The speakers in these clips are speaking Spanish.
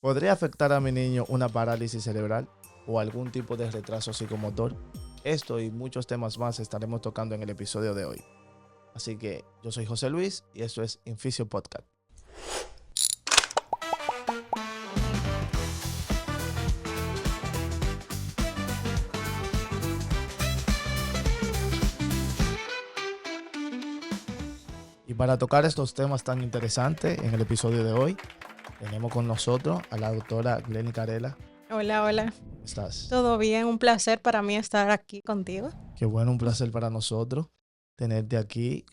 ¿Podría afectar a mi niño una parálisis cerebral o algún tipo de retraso psicomotor? Esto y muchos temas más estaremos tocando en el episodio de hoy. Así que yo soy José Luis y esto es Infisio Podcast. Y para tocar estos temas tan interesantes en el episodio de hoy, tenemos con nosotros a la doctora Glenny Carela. Hola, hola. ¿Cómo estás? ¿Todo bien? Un placer para mí estar aquí contigo. Qué bueno, un placer para nosotros tenerte aquí.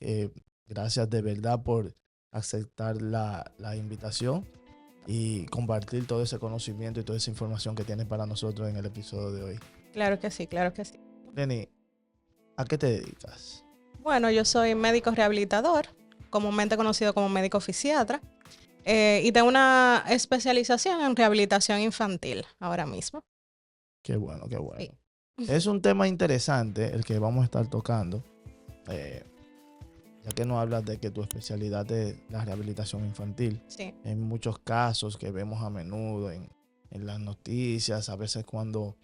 Gracias de verdad por aceptar la invitación y compartir todo ese conocimiento y toda esa información que tienes para nosotros en el episodio de hoy. Claro que sí, claro que sí. Lenny, ¿a qué te dedicas? Bueno, yo soy médico rehabilitador, comúnmente conocido como médico fisiatra, y tengo una especialización en rehabilitación infantil ahora mismo. Qué bueno, qué bueno. Sí. Es un tema interesante el que vamos a estar tocando, ya que nos hablas de que tu especialidad es la rehabilitación infantil. Sí. En muchos casos que vemos a menudo en las noticias, a veces cuando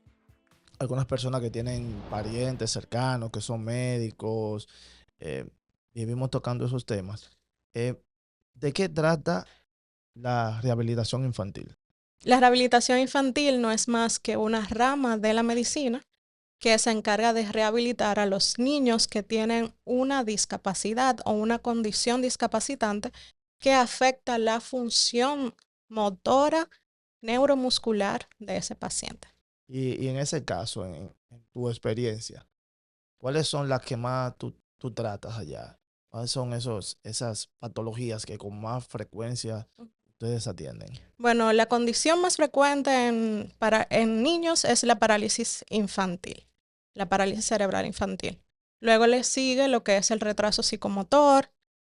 algunas personas que tienen parientes cercanos, que son médicos, vivimos tocando esos temas. ¿De qué trata la rehabilitación infantil? La rehabilitación infantil no es más que una rama de la medicina que se encarga de rehabilitar a los niños que tienen una discapacidad o una condición discapacitante que afecta la función motora neuromuscular de ese paciente. Y en ese caso, en tu experiencia, ¿cuáles son las que más tú tratas allá? ¿Cuáles son esas patologías que con más frecuencia ustedes atienden? Bueno, la condición más frecuente en niños es la parálisis infantil, la parálisis cerebral infantil. Luego le sigue lo que es el retraso psicomotor.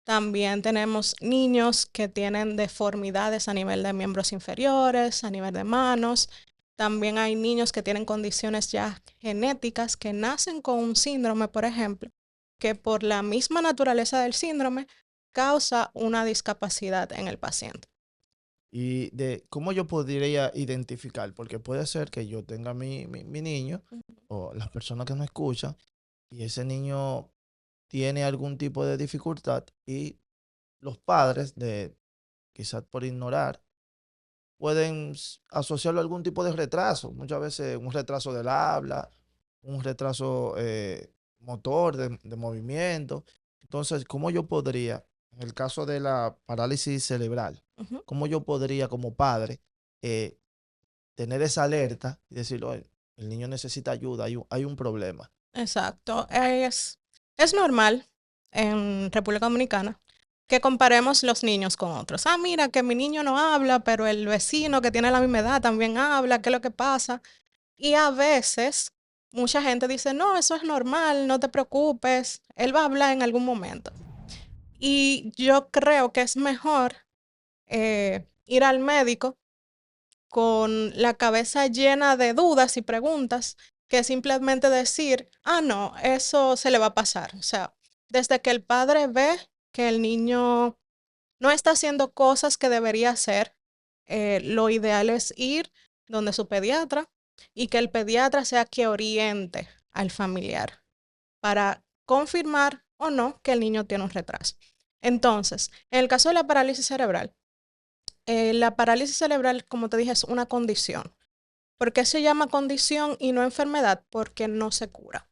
También tenemos niños que tienen deformidades a nivel de miembros inferiores, a nivel de manos. También hay niños que tienen condiciones ya genéticas que nacen con un síndrome, por ejemplo, que por la misma naturaleza del síndrome causa una discapacidad en el paciente. Y de cómo yo podría identificar, porque puede ser que yo tenga mi niño o las personas que no escuchan y ese niño tiene algún tipo de dificultad y los padres, quizás por ignorar, pueden asociarlo a algún tipo de retraso. Muchas veces un retraso del habla, un retraso motor, de movimiento. Entonces, ¿cómo yo podría, en el caso de la parálisis cerebral, Ujú. cómo yo podría como padre eh, tener esa alerta y decir, "Oye, el niño necesita ayuda, hay un problema"? Exacto. Es normal en República Dominicana que comparemos los niños con otros. Ah, mira, que mi niño no habla, pero el vecino que tiene la misma edad también habla, ¿qué es lo que pasa? Y a veces mucha gente dice, no, eso es normal, no te preocupes, él va a hablar en algún momento. Y yo creo que es mejor ir al médico con la cabeza llena de dudas y preguntas que simplemente decir, ah, no, eso se le va a pasar. O sea, desde que el padre ve que el niño no está haciendo cosas que debería hacer, lo ideal es ir donde su pediatra y que el pediatra sea que oriente al familiar para confirmar o no que el niño tiene un retraso. Entonces, en el caso de la parálisis cerebral, la parálisis cerebral, como te dije, es una condición. ¿Por qué se llama condición y no enfermedad? Porque no se cura.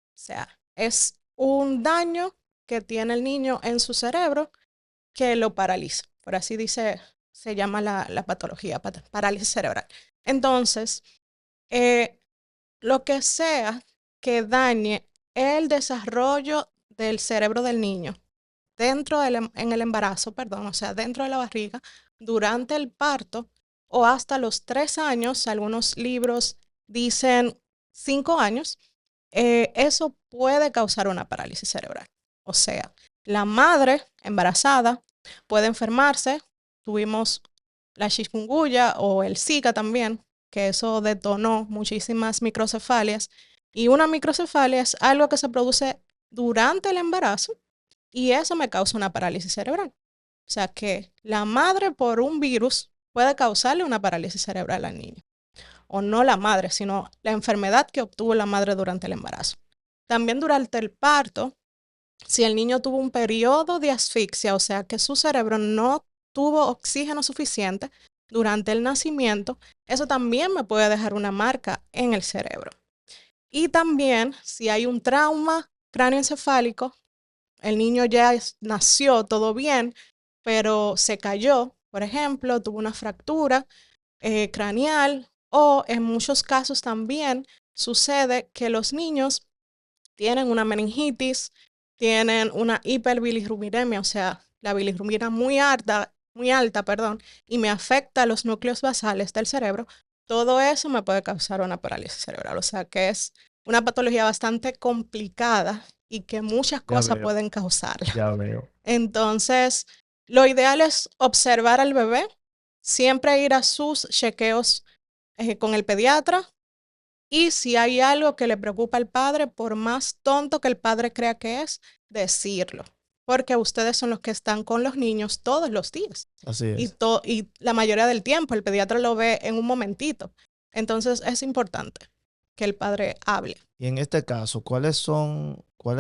O sea, es un daño que tiene el niño en su cerebro que lo paraliza. Por así dice, se llama la patología, parálisis cerebral. Entonces, eh, lo que sea que dañe el desarrollo del cerebro del niño en el embarazo, perdón, o sea, dentro de la barriga, durante el parto o hasta los 3 años, algunos libros dicen 5 años, eso puede causar una parálisis cerebral. O sea, la madre embarazada puede enfermarse. Tuvimos la chikungunya o el Zika también, que eso detonó muchísimas microcefalias. Y una microcefalia es algo que se produce durante el embarazo y eso me causa una parálisis cerebral. O sea que la madre por un virus puede causarle una parálisis cerebral al niño. O no la madre, sino la enfermedad que obtuvo la madre durante el embarazo. También durante el parto, si el niño tuvo un periodo de asfixia, o sea que su cerebro no tuvo oxígeno suficiente durante el nacimiento, eso también me puede dejar una marca en el cerebro. Y también si hay un trauma cráneoencefálico, el niño ya nació todo bien, pero se cayó, por ejemplo, tuvo una fractura craneal, o en muchos casos también sucede que los niños tienen una meningitis, tienen una hiperbilirrubinemia, o sea, la bilirrubina muy alta, perdón, y me afecta los núcleos basales del cerebro. Todo eso me puede causar una parálisis cerebral, o sea, que es una patología bastante complicada y que muchas Ya cosas veo, pueden causarla. ya veo. Entonces, lo ideal es observar al bebé, siempre ir a sus chequeos con el pediatra, y si hay algo que le preocupa al padre, por más tonto que el padre crea que es, decirlo. Porque ustedes son los que están con los niños todos los días. Así Y, es. y la mayoría del tiempo el pediatra lo ve en un momentito. Entonces es importante que el padre hable. Y en este caso, cuáles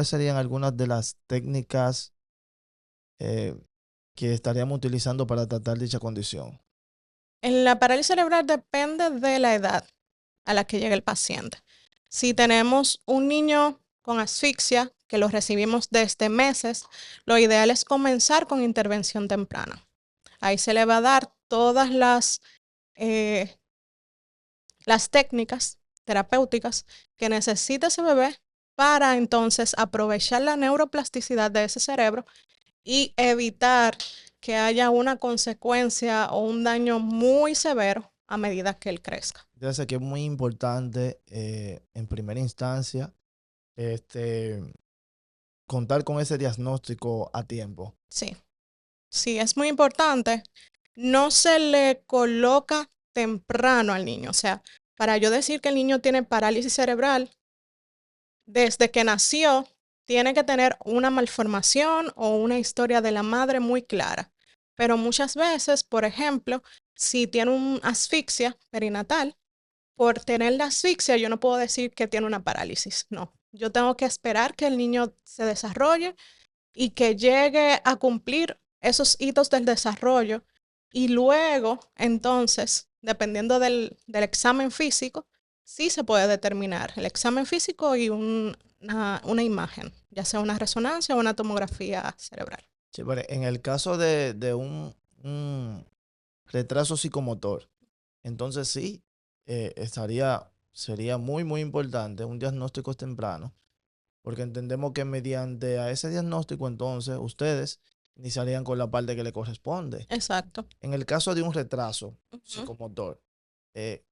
serían algunas de las técnicas eh, que estaríamos utilizando para tratar dicha condición? En la parálisis cerebral depende de la edad a la que llega el paciente. Si tenemos un niño con asfixia, que lo recibimos desde meses, lo ideal es comenzar con intervención temprana. Ahí se le va a dar todas las técnicas terapéuticas que necesita ese bebé para entonces aprovechar la neuroplasticidad de ese cerebro y evitar que haya una consecuencia o un daño muy severo a medida que él crezca. Ya sé que es muy importante en primera instancia este, contar con ese diagnóstico a tiempo. Sí, sí, es muy importante. No se le coloca temprano al niño. O sea, para yo decir que el niño tiene parálisis cerebral, desde que nació, tiene que tener una malformación o una historia de la madre muy clara. Pero muchas veces, por ejemplo, si tiene una asfixia perinatal, por tener la asfixia, yo no puedo decir que tiene una parálisis. No, yo tengo que esperar que el niño se desarrolle y que llegue a cumplir esos hitos del desarrollo. Y luego, entonces, dependiendo del examen físico, sí se puede determinar el examen físico y una imagen, ya sea una resonancia o una tomografía cerebral. Sí, pero en el caso de un retraso psicomotor, entonces sí, sería muy, muy importante un diagnóstico temprano, porque entendemos que mediante a ese diagnóstico, entonces ustedes iniciarían con la parte que le corresponde. Exacto. En el caso de un retraso Ujú. psicomotor, eh,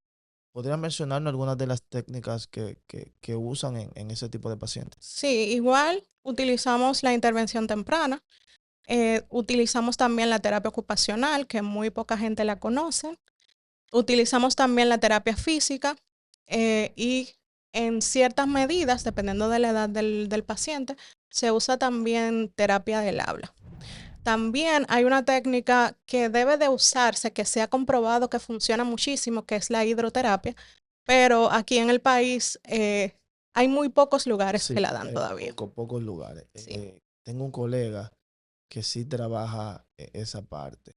¿podrían mencionarnos algunas de las técnicas que usan en ese tipo de pacientes? Sí, igual utilizamos la intervención temprana, utilizamos también la terapia ocupacional, que muy poca gente la conoce. Utilizamos también la terapia física y en ciertas medidas, dependiendo de la edad del paciente, se usa también terapia del habla. También hay una técnica que debe de usarse, que se ha comprobado que funciona muchísimo, que es la hidroterapia, pero aquí en el país hay muy pocos lugares que Sí, la dan hay todavía. pocos lugares. Sí, Tengo un colega que sí trabaja esa parte.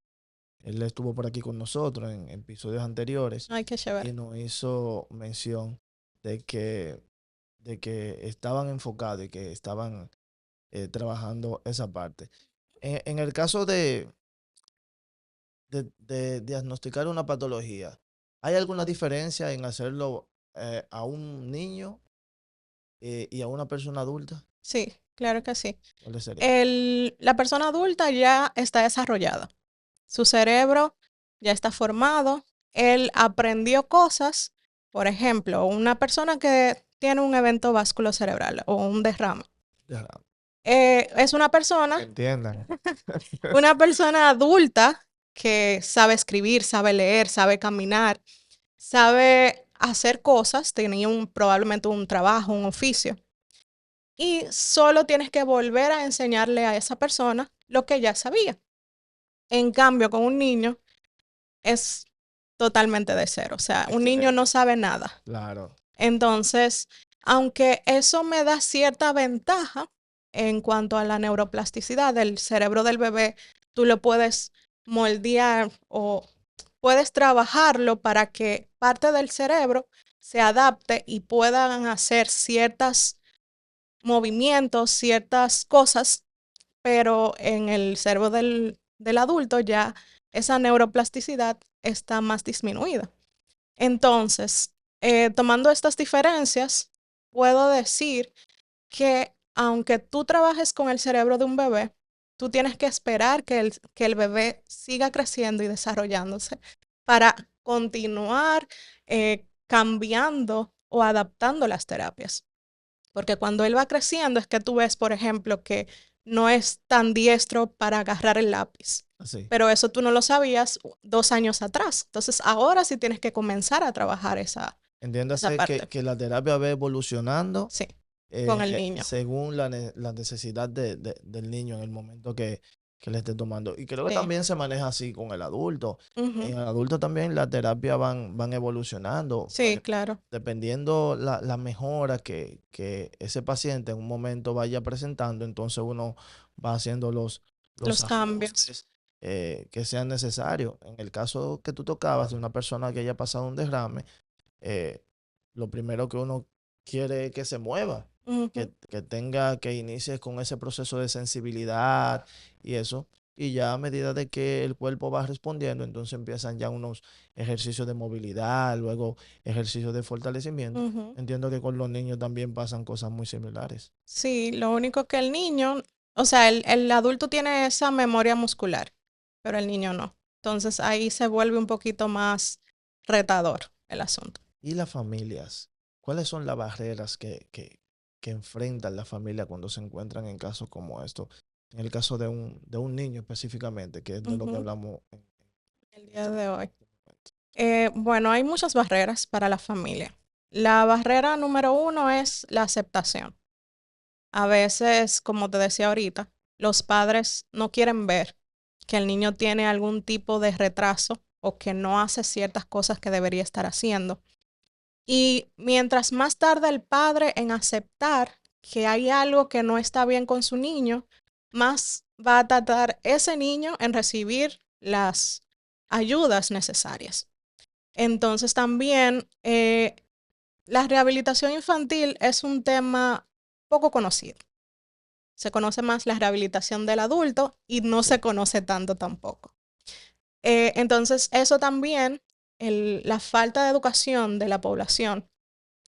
Él estuvo por aquí con nosotros en episodios anteriores hay que y llevar. nos hizo mención de que, de que estaban enfocados y que estaban trabajando esa parte. En el caso de diagnosticar una patología, ¿hay alguna diferencia en hacerlo a un niño y a una persona adulta? Sí, claro que sí. ¿Cuáles serían? La persona adulta ya está desarrollada. Su cerebro ya está formado. Él aprendió cosas. Por ejemplo, una persona que tiene un evento vasculocerebral o un derrame. Ya, Es entiendan. una persona adulta que sabe escribir, sabe leer, sabe caminar, sabe hacer cosas, tenía probablemente un trabajo, un oficio. Y solo tienes que volver a enseñarle a esa persona lo que ya sabía. En cambio, con un niño, es totalmente de cero. O sea, un niño Excelente. no sabe nada. Claro. Entonces, aunque eso me da cierta ventaja en cuanto a la neuroplasticidad del cerebro del bebé, tú lo puedes moldear o puedes trabajarlo para que parte del cerebro se adapte y puedan hacer ciertos movimientos, ciertas cosas, pero en el cerebro del adulto ya esa neuroplasticidad está más disminuida. Entonces, tomando estas diferencias, puedo decir que aunque tú trabajes con el cerebro de un bebé, tú tienes que esperar que el bebé siga creciendo y desarrollándose para continuar cambiando o adaptando las terapias. Porque cuando él va creciendo es que tú ves, por ejemplo, que no es tan diestro para agarrar el lápiz. Así. Pero eso tú no lo sabías 2 años atrás. Entonces ahora sí tienes que comenzar a trabajar esa Entiéndase parte. que la terapia va evolucionando Sí, con el niño. según la necesidad del niño en el momento que le esté tomando. Y creo que Sí. también se maneja así con el adulto. Ujú. En el adulto también la terapia van evolucionando. Sí, claro. Dependiendo la mejora que ese paciente en un momento vaya presentando, entonces uno va haciendo los Los cambios. ajustes que sean necesarios. En el caso que tú tocabas de una persona que haya pasado un derrame, eh, lo primero que uno quiere es que se mueva, Ujú. que tenga, que inicie con ese proceso de sensibilidad y eso. Y ya a medida de que el cuerpo va respondiendo, entonces empiezan ya unos ejercicios de movilidad, luego ejercicios de fortalecimiento. Ujú. Entiendo que con los niños también pasan cosas muy similares. Sí, lo único que el niño, o sea, el adulto tiene esa memoria muscular, pero el niño no. Entonces ahí se vuelve un poquito más retador el asunto. ¿Y las familias? ¿Cuáles son las barreras que enfrentan la familia cuando se encuentran en casos como esto? En el caso de un niño específicamente, que es de lo que Ujú. hablamos El en día de hoy. este momento. Bueno, hay muchas barreras para la familia. La barrera número uno es la aceptación. A veces, como te decía ahorita, los padres no quieren ver que el niño tiene algún tipo de retraso o que no hace ciertas cosas que debería estar haciendo. Y mientras más tarde el padre en aceptar que hay algo que no está bien con su niño, más va a tardar ese niño en recibir las ayudas necesarias. Entonces también la rehabilitación infantil es un tema poco conocido. Se conoce más la rehabilitación del adulto y no se conoce tanto tampoco. Entonces eso también, la falta de educación de la población,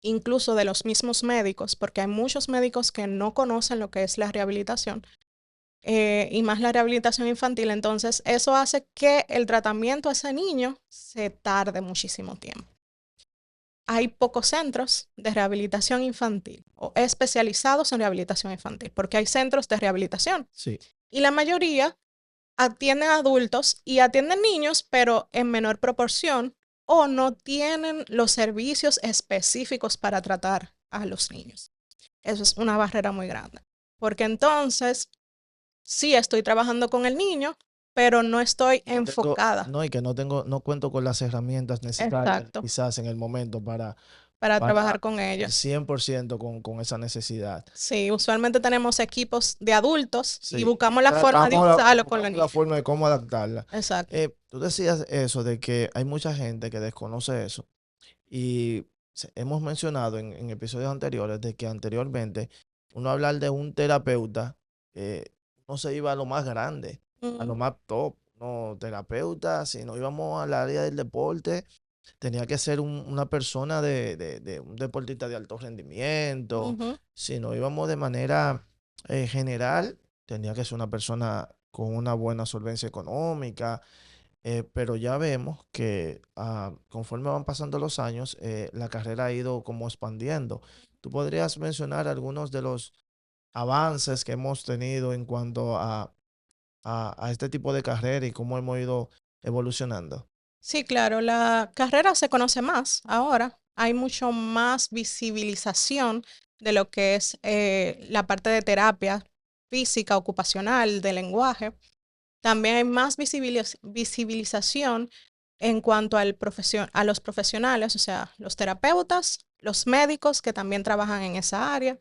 incluso de los mismos médicos, porque hay muchos médicos que no conocen lo que es la rehabilitación y más la rehabilitación infantil, entonces eso hace que el tratamiento a ese niño se tarde muchísimo tiempo. Hay pocos centros de rehabilitación infantil o especializados en rehabilitación infantil, porque hay centros de rehabilitación Sí. y la mayoría atienden adultos y atienden niños, pero en menor proporción o no tienen los servicios específicos para tratar a los niños. Eso es una barrera muy grande, porque entonces sí estoy trabajando con el niño, pero no estoy No tengo, enfocada. no, y que no cuento con las herramientas necesarias Exacto, quizás en el momento para para trabajar con el ellos. 100% con esa necesidad. Sí, usualmente tenemos equipos de adultos y Sí, buscamos la forma de usarlo con los buscamos la niños. forma de cómo adaptarla. Exacto. Tú decías eso de que hay mucha gente que desconoce eso y hemos mencionado en episodios anteriores de que anteriormente uno hablar de un terapeuta, no se iba a lo más grande, a lo Ujú. más top, no terapeuta, si no íbamos al área del deporte, tenía que ser una persona de un deportista de alto rendimiento. Ujú. Si no íbamos de manera general, tenía que ser una persona con una buena solvencia económica. Pero ya vemos que conforme van pasando los años, la carrera ha ido como expandiendo. ¿Tú podrías mencionar algunos de los avances que hemos tenido en cuanto a este tipo de carrera y cómo hemos ido evolucionando? Sí, claro, la carrera se conoce más ahora. Hay mucho más visibilización de lo que es la parte de terapia física, ocupacional, de lenguaje. También hay más visibilización en cuanto a los profesionales, o sea, los terapeutas, los médicos que también trabajan en esa área.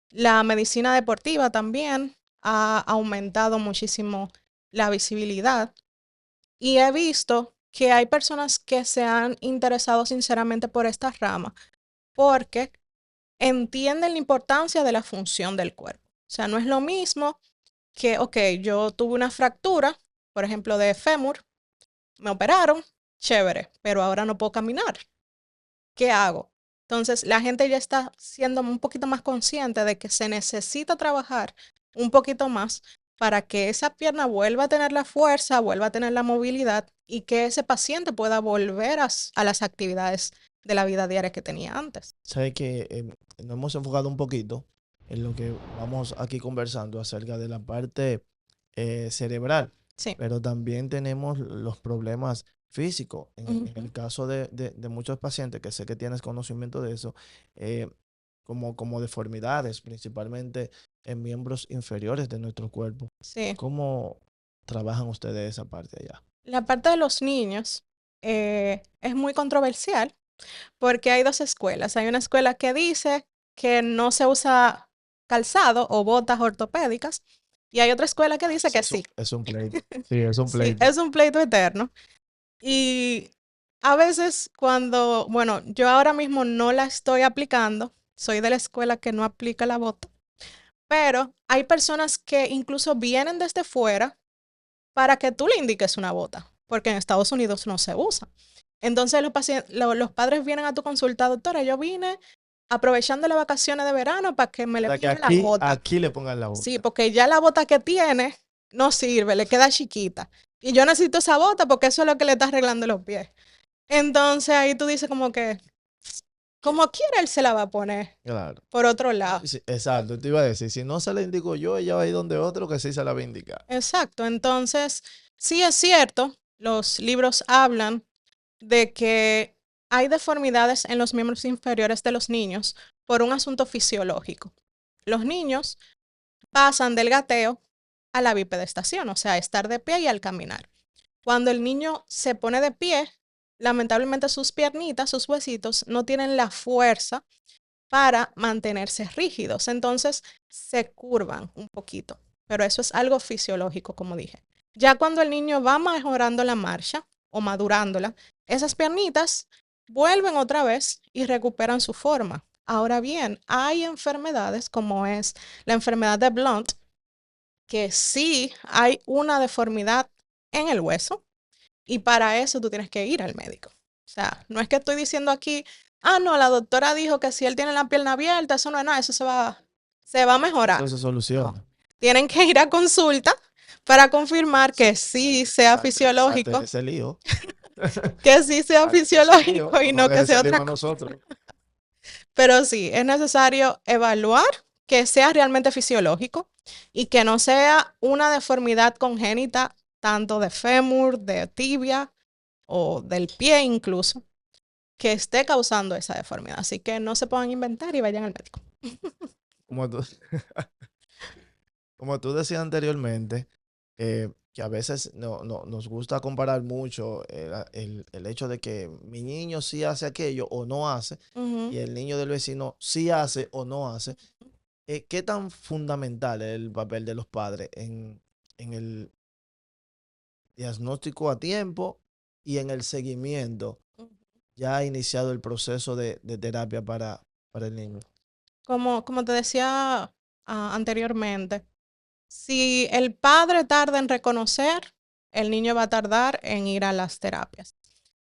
La medicina deportiva también ha aumentado muchísimo la visibilidad y he visto que hay personas que se han interesado sinceramente por esta rama porque entienden la importancia de la función del cuerpo. O sea, no es lo mismo que, ok, yo tuve una fractura, por ejemplo, de fémur, me operaron, chévere, pero ahora no puedo caminar. ¿Qué hago? Entonces, la gente ya está siendo un poquito más consciente de que se necesita trabajar un poquito más para que esa pierna vuelva a tener la fuerza, vuelva a tener la movilidad y que ese paciente pueda volver a las actividades de la vida diaria que tenía antes. Sabe que nos hemos enfocado un poquito en lo que vamos aquí conversando acerca de la parte cerebral, Sí. pero también tenemos los problemas físicos. En el Ujú. caso de muchos pacientes, que sé que tienes conocimiento de eso, eh, como deformidades, principalmente en miembros inferiores de nuestro cuerpo. Sí. ¿Cómo trabajan ustedes esa parte allá? La parte de los niños es muy controversial porque hay dos escuelas. Hay una escuela que dice que no se usa calzado o botas ortopédicas y hay otra escuela que dice que sí. Es un pleito. Sí, es un Sí, pleito. es un pleito eterno. Y a veces cuando, bueno, yo ahora mismo no la estoy aplicando, soy de la escuela que no aplica la bota, pero hay personas que incluso vienen desde fuera para que tú le indiques una bota, porque en Estados Unidos no se usa. Entonces los padres vienen a tu consulta, doctora, yo vine aprovechando las vacaciones de verano para que me le Para que ponga la bota. aquí le pongan la Sí, bota. porque ya la bota que tiene no sirve, le queda chiquita. Y yo necesito esa bota porque eso es lo que le está arreglando los pies. Entonces ahí tú dices como que, como quiera él se la va a poner Claro. por otro lado. Sí, exacto, te iba a decir, si no se la indico yo, ella va a ir donde otro que sí se la va a indicar. Exacto, entonces sí es cierto, los libros hablan de que hay deformidades en los miembros inferiores de los niños por un asunto fisiológico. Los niños pasan del gateo a la bipedestación, o sea, estar de pie y al caminar. Cuando el niño se pone de pie, lamentablemente sus piernitas, sus huesitos, no tienen la fuerza para mantenerse rígidos. Entonces se curvan un poquito, pero eso es algo fisiológico, como dije. Ya cuando el niño va mejorando la marcha o madurándola, esas piernitas vuelven otra vez y recuperan su forma. Ahora bien, hay enfermedades como es la enfermedad de Blount, que sí hay una deformidad en el hueso y para eso tú tienes que ir al médico. O sea, no es que estoy diciendo aquí, ah, no, la doctora dijo que si él tiene la pierna abierta, eso no es nada, eso se va a mejorar. Eso se No, soluciona. tienen que ir a consulta para confirmar que sí sea Salte fisiológico, ese lío. que sí sea Salte ese lío. fisiológico y No nos no que dejes sea ese lío otra a cosa. nosotros. Pero sí, es necesario evaluar que sea realmente fisiológico y que no sea una deformidad congénita tanto de fémur, de tibia o del pie incluso, que esté causando esa deformidad. Así que no se puedan inventar y vayan al médico. Como tú, como tú decías anteriormente, que a veces nos gusta comparar mucho el hecho de que mi niño sí hace aquello o no hace, Ujú. y el niño del vecino sí hace o no hace. ¿Qué tan fundamental es el papel de los padres en el diagnóstico a tiempo y en el seguimiento ya ha iniciado el proceso de terapia para el niño? Como te decía anteriormente, si el padre tarda en reconocer, el niño va a tardar en ir a las terapias.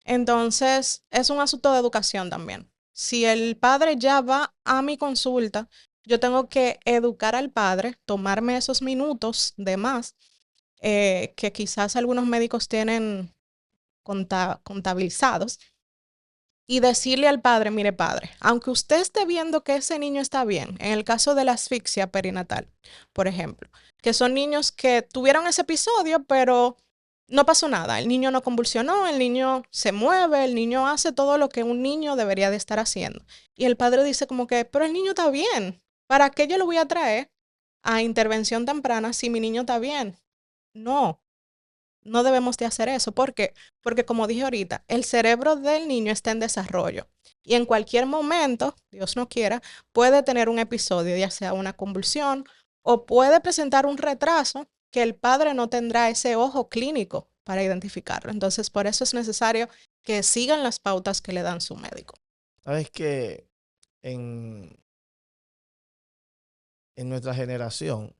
Entonces, es un asunto de educación también. Si el padre ya va a mi consulta, yo tengo que educar al padre, tomarme esos minutos de más que quizás algunos médicos tienen contabilizados y decirle al padre, mire padre, aunque usted esté viendo que ese niño está bien, en el caso de la asfixia perinatal, por ejemplo, que son niños que tuvieron ese episodio, pero no pasó nada, el niño no convulsionó, el niño se mueve, el niño hace todo lo que un niño debería de estar haciendo. Y el padre dice como que, pero el niño está bien, ¿para qué yo lo voy a traer a intervención temprana si mi niño está bien? No, no debemos de hacer eso. ¿Por qué? Porque como dije ahorita, el cerebro del niño está en desarrollo y en cualquier momento, Dios no quiera, puede tener un episodio, ya sea una convulsión o puede presentar un retraso que el padre no tendrá ese ojo clínico para identificarlo. Entonces, por eso es necesario que sigan las pautas que le dan su médico. Sabes que en, en nuestra generación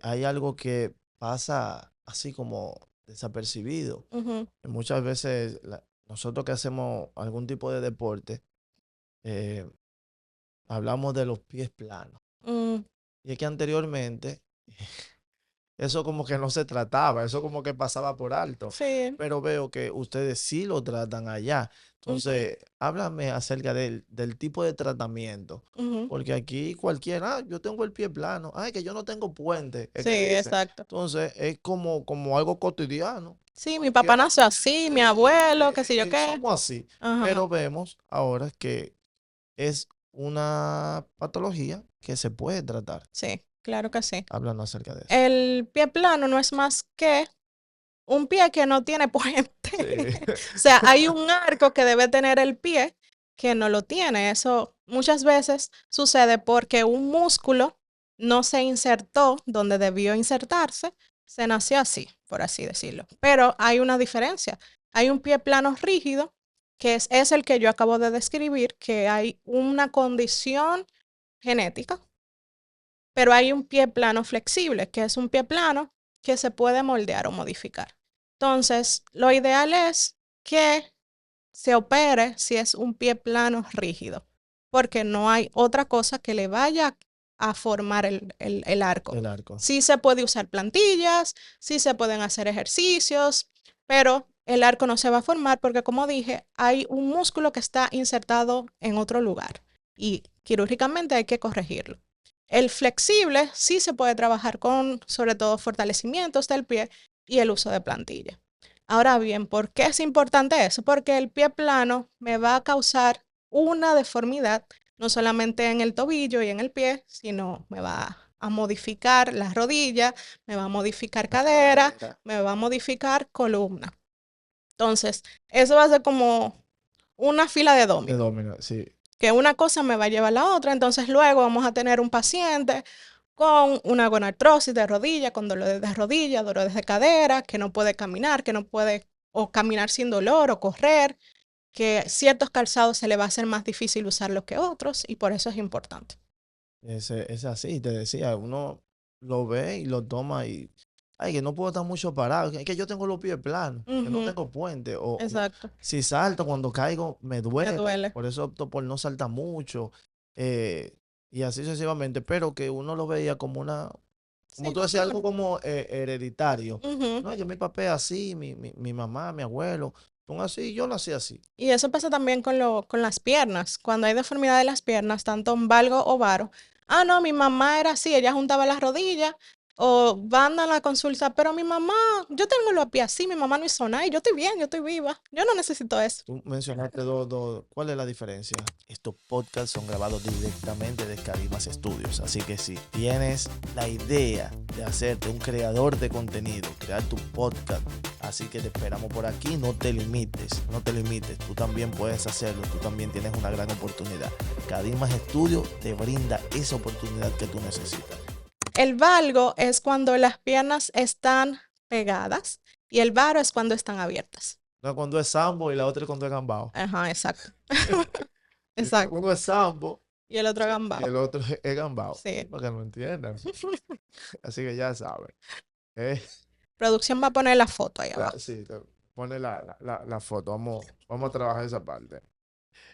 hay algo que pasa así como desapercibido. Ujú, Muchas veces nosotros que hacemos algún tipo de deporte, eh, hablamos de los pies planos. mm, Y es que anteriormente eso como que no se trataba, eso como que pasaba por alto. sí. Pero veo que ustedes sí lo tratan allá. Ujú, Entonces, háblame acerca del tipo de tratamiento. ujú. Porque aquí cualquiera, yo tengo el pie plano, ay, que yo no tengo puente, es Sí, que dice. exacto. Entonces, es como algo cotidiano. Sí, mi papá Cualquiera, nació así, mi abuelo, qué sé yo qué. somos así. Ajá. Pero vemos ahora que es una patología que se puede tratar. Sí, claro que sí. Hablando acerca de eso. El pie plano no es más que un pie que no tiene puente. Sí. O sea, hay un arco que debe tener el pie que no lo tiene. Eso muchas veces sucede porque un músculo no se insertó donde debió insertarse. Se nació así, por así decirlo. Pero hay una diferencia. Hay un pie plano rígido, que es el que yo acabo de describir, que hay una condición genética, pero hay un pie plano flexible, que es un pie plano que se puede moldear o modificar. Entonces, lo ideal es que se opere si es un pie plano rígido, porque no hay otra cosa que le vaya a formar el arco. El arco. Sí se puede usar plantillas, sí se pueden hacer ejercicios, pero el arco no se va a formar porque, como dije, hay un músculo que está insertado en otro lugar y quirúrgicamente hay que corregirlo. El flexible sí se puede trabajar con, sobre todo, fortalecimientos del pie y el uso de plantilla. Ahora bien, ¿por qué es importante eso? Porque el pie plano me va a causar una deformidad, no solamente en el tobillo y en el pie, sino me va a modificar la rodilla, me va a modificar cadera, me va a modificar columna. Entonces, eso va a ser como una fila de De dominó, domino, sí. que una cosa me va a llevar a la otra. Entonces, luego vamos a tener un paciente con una gonartrosis de rodilla, con dolores de rodilla, dolores de cadera, que no puede caminar, que no puede o caminar sin dolor o correr, que ciertos calzados se le va a hacer más difícil usarlos que otros y por eso es importante. Es así, te decía, uno lo ve y lo toma y, ay, que no puedo estar mucho parado, es que yo tengo los pies planos, que no Ujú, tengo puente, o exacto, si salto cuando caigo me me duele, duele. por eso opto por no saltar mucho, eh, y así sucesivamente, pero que uno lo veía como una, como Sí, tú decías, algo normal. como hereditario. Ujú. No, es que mi papá es así, mi mamá, mi abuelo, son así, yo nací así. Y eso pasa también con las piernas. Cuando hay deformidad de las piernas, tanto en valgo o varo. Ah, no, mi mamá era así, ella juntaba las rodillas o van a la consulta, pero mi mamá, yo tengo los pies así, mi mamá no hizo nada y yo estoy bien, yo estoy viva. Yo no necesito eso. Tú mencionaste ¿cuál es la diferencia? Estos podcasts son grabados directamente de Cadimas Studios, así que si tienes la idea de hacerte un creador de contenido, crear tu podcast, así que te esperamos por aquí, no te limites, no te limites, tú también puedes hacerlo, tú también tienes una gran oportunidad. Cadimas Studios te brinda esa oportunidad que tú necesitas. El valgo es cuando las piernas están pegadas y el varo es cuando están abiertas. No cuando es sambo y la otra es cuando es gambao. Ajá, exacto. Exacto. Uno es sambo Y el otro y gambao. el otro es gambao, Sí. para que no entiendan. Así que ya saben. Eh, Producción va a poner la foto ahí abajo. sí, pone la foto. Vamos a trabajar esa parte.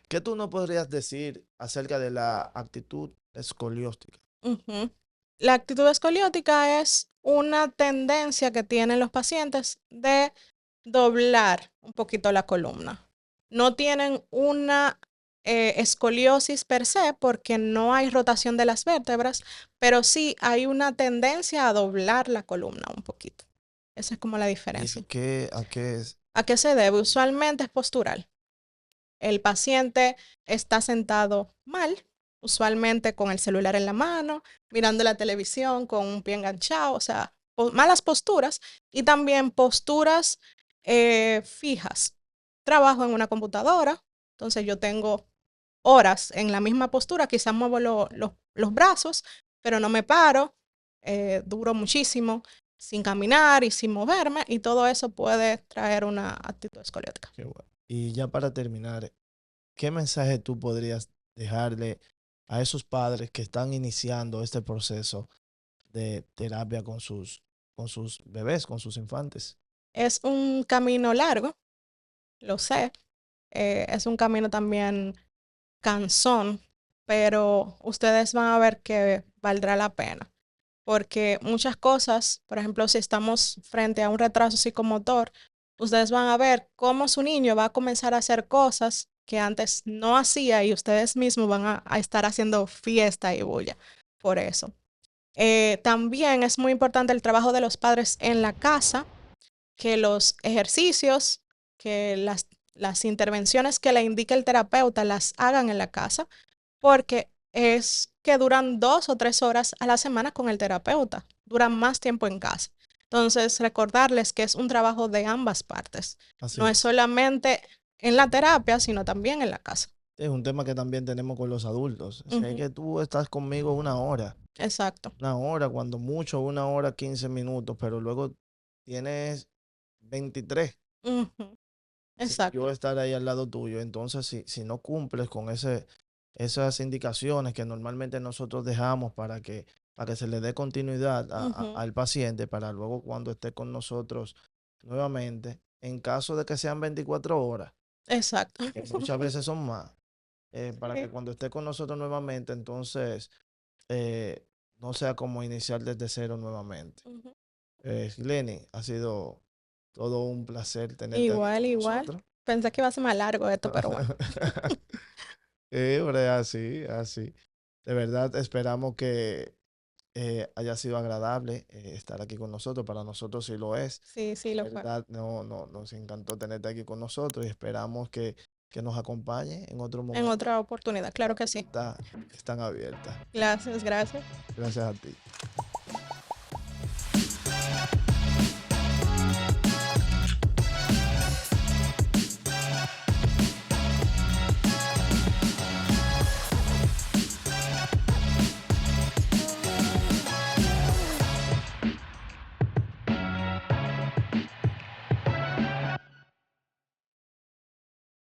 ¿Qué tú nos podrías decir acerca de la actitud escolióstica? Ujú. La actitud escoliótica es una tendencia que tienen los pacientes de doblar un poquito la columna. No tienen una escoliosis per se porque no hay rotación de las vértebras, pero sí hay una tendencia a doblar la columna un poquito. Esa es como la ¿Y diferencia. a qué es? ¿A qué se debe? Usualmente es postural. El paciente está sentado mal, usualmente con el celular en la mano, mirando la televisión con un pie enganchado, o sea, malas posturas y también posturas fijas. Trabajo en una computadora, entonces yo tengo horas en la misma postura, quizás muevo los brazos, pero no me paro, duro muchísimo sin caminar y sin moverme, y todo eso puede traer una actitud escoliótica. Qué bueno. Y ya para terminar, ¿qué mensaje tú podrías dejarle a esos padres que están iniciando este proceso de terapia con sus bebés, con sus infantes? Es un camino largo, lo sé, es un camino también cansón, pero ustedes van a ver que valdrá la pena. Porque muchas cosas, por ejemplo, si estamos frente a un retraso psicomotor, ustedes van a ver cómo su niño va a comenzar a hacer cosas que antes no hacía y ustedes mismos van a estar haciendo fiesta y bulla por eso. También es muy importante el trabajo de los padres en la casa, que los ejercicios, que las intervenciones que le indique el terapeuta las hagan en la casa, porque es que duran 2 o 3 horas a la semana con el terapeuta, duran más tiempo en casa. Entonces, recordarles que es un trabajo de ambas partes. Así No es es. solamente en la terapia, sino también en la casa. Es un tema que también tenemos con los adultos. Si es Ujú, que tú estás conmigo exacto. una hora, cuando mucho, 1 hora, 15 minutos, pero luego tienes 23 Ujú, sin yo exacto. estar ahí al lado tuyo. Entonces, si no cumples con esas indicaciones que normalmente nosotros dejamos para que se le dé continuidad Ujú, al paciente, para luego cuando esté con nosotros nuevamente, en caso de que sean 24 horas, exacto. que muchas veces son más, para que Sí. cuando esté con nosotros nuevamente, entonces eh, no sea como iniciar desde cero nuevamente. Ujú. Lenny, ha sido todo un placer tenerte aquí Igual, con igual. nosotros. Pensé que iba a ser más largo esto, pero bueno. Hombre, así, así. De verdad, esperamos que haya sido agradable estar aquí con nosotros. Para nosotros sí lo es. Sí, sí, De lo fue. verdad, no, no, nos encantó tenerte aquí con nosotros y esperamos que nos acompañe en otro En momento. otra oportunidad, claro Las que sí. puertas están abiertas. Gracias, gracias. Gracias a ti.